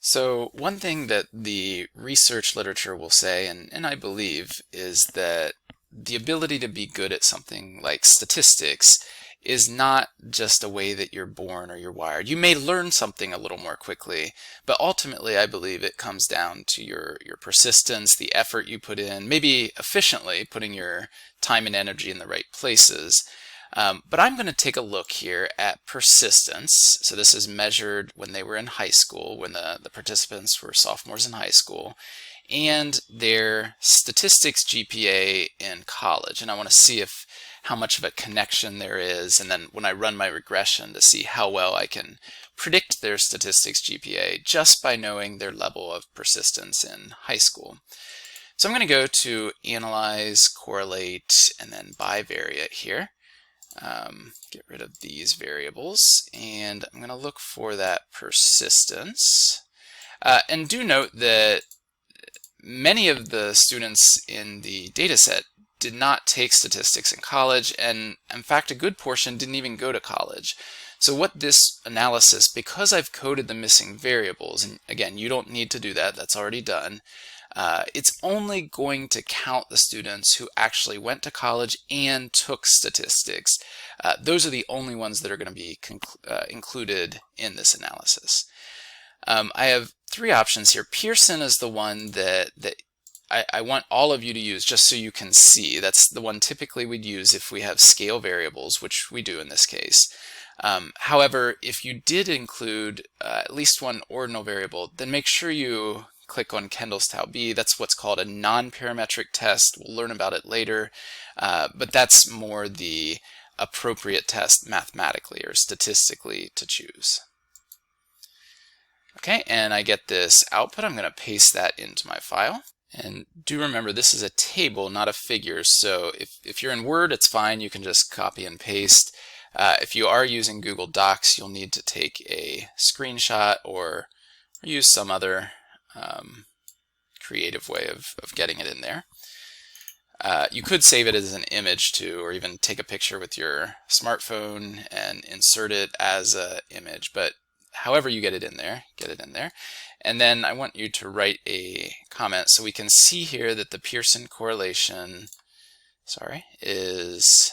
So one thing that the research literature will say, and I believe, is that the ability to be good at something like statistics is not just a way that you're born or you're wired. You may learn something a little more quickly, but ultimately I believe it comes down to your persistence, the effort you put in, maybe efficiently putting your time and energy in the right places. But I'm going to take a look here at persistence. So this is measured when they were in high school, when the participants were sophomores in high school, and their statistics GPA in college. And I want to see if how much of a connection there is, and then when I run my regression to see how well I can predict their statistics GPA just by knowing their level of persistence in high school. So I'm going to go to Analyze, Correlate, and then Bivariate here. Get rid of these variables, and I'm going to look for that persistence. And do note that many of the students in the data set did not take statistics in college, and in fact a good portion didn't even go to college. So what this analysis, because I've coded the missing variables, and again you don't need to do that, that's already done, it's only going to count the students who actually went to college and took statistics. Those are the only ones that are going to be included in this analysis. I have three options here. Pearson is the one that I want all of you to use just so you can see. That's the one typically we'd use if we have scale variables, which we do in this case. However, if you did include at least one ordinal variable, then make sure you click on Kendall's Tau B. That's what's called a non-parametric test. We'll learn about it later, but that's more the appropriate test mathematically or statistically to choose. Okay, and I get this output. I'm going to paste that into my file. And do remember, this is a table, not a figure. So if you're in Word, it's fine. You can just copy and paste. If you are using Google Docs, you'll need to take a screenshot or use some other creative way of getting it in there. You could save it as an image too, or even take a picture with your smartphone and insert it as an image, but however you get it in there, get it in there. And then I want you to write a comment so we can see here that the Pearson correlation, is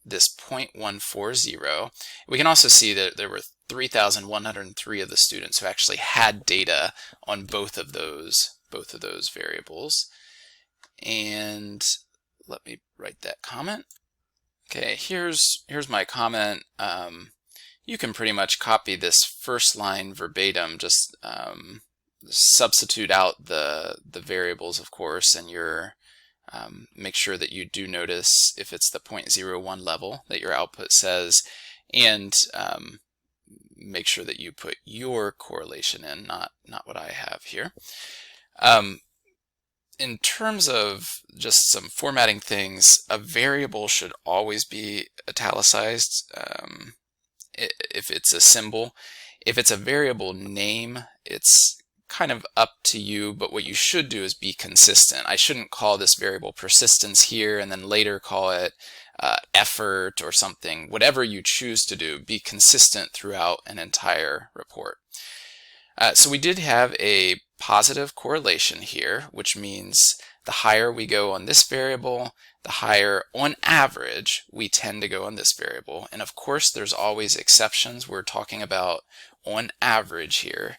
this 0.140. We can also see that there were 3,103 of the students who actually had data on both of those variables. And let me write that comment. Okay, here's my comment. You can pretty much copy this first line verbatim, just substitute out the variables, of course, and make sure that you do notice if it's the 0.01 level that your output says, and make sure that you put your correlation in, not what I have here. In terms of just some formatting things, a variable should always be italicized if it's a symbol. If it's a variable name, it's kind of up to you, but what you should do is be consistent. I shouldn't call this variable persistence here and then later call it effort or something. Whatever you choose to do, be consistent throughout an entire report. So we did have a positive correlation here, which means the higher we go on this variable, the higher on average we tend to go on this variable. And of course there's always exceptions. We're talking about on average here.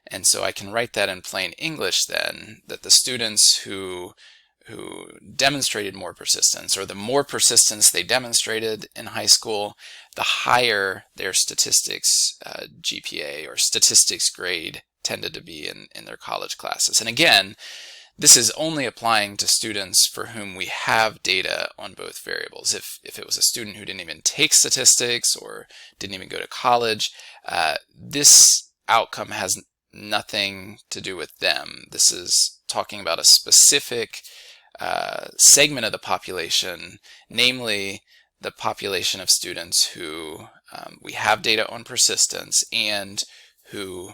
And so I can write that in plain English then, that the students who demonstrated more persistence, or the more persistence they demonstrated in high school, the higher their statistics GPA or statistics grade tended to be in their college classes. And again, this is only applying to students for whom we have data on both variables. If it was a student who didn't even take statistics or didn't even go to college, this outcome has nothing to do with them. This is talking about a specific segment of the population, namely the population of students who we have data on persistence and who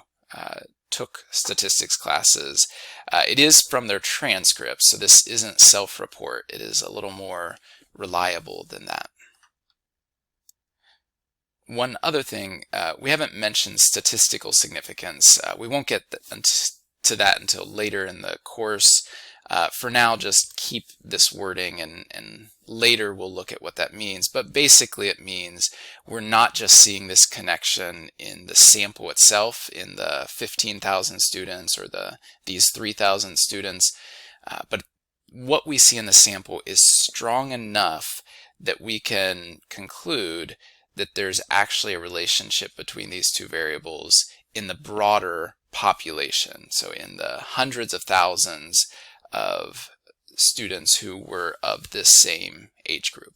took statistics classes. It is from their transcripts, so this isn't self-report. It is a little more reliable than that. one other thing, we haven't mentioned statistical significance. We won't get to that until later in the course. For now, just keep this wording, and later we'll look at what that means. But basically it means we're not just seeing this connection in the sample itself, in the 15,000 students or these 3,000 students, but what we see in the sample is strong enough that we can conclude that there's actually a relationship between these two variables in the broader population. So in the hundreds of thousands of students who were of this same age group.